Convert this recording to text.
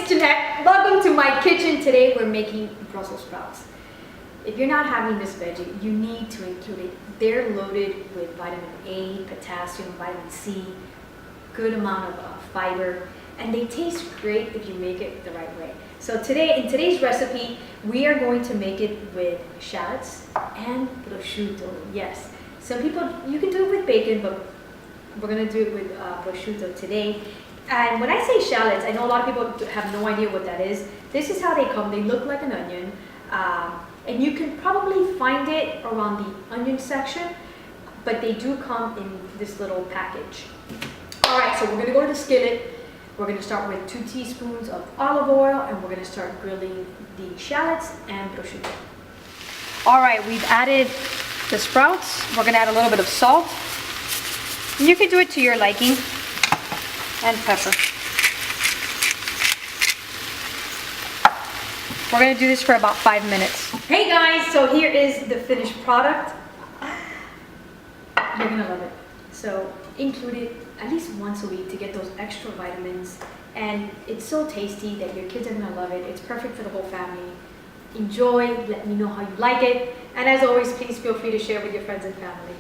it's Jeanette. Welcome to my kitchen. Today we're making Brussels sprouts. If you're not having this veggie, you need to include it. They're loaded with vitamin A, potassium, vitamin C, good amount of fiber, and they taste great if you make it the right way. So today, in today's recipe, we are going to make it with shallots and prosciutto. Yes, some people, you can do it with bacon, but we're gonna do it with prosciutto today. And when I say shallots, I know a lot of people have no idea what that is. This is how they come. They look like an onion. And you can probably find it around the onion section, but they do come in this little package. All right, so we're gonna go to the skillet. We're gonna start with 2 teaspoons of olive oil, and we're gonna start grilling the shallots and prosciutto. All right, we've added the sprouts. We're gonna add a little bit of salt. You can do it to your liking, and pepper. We're gonna do this for about 5 minutes. Hey guys, so here is the finished product. You're gonna love it. So include it at least once a week to get those extra vitamins. And it's so tasty that your kids are gonna love it. It's perfect for the whole family. Enjoy, let me know how you like it. And as always, please feel free to share with your friends and family.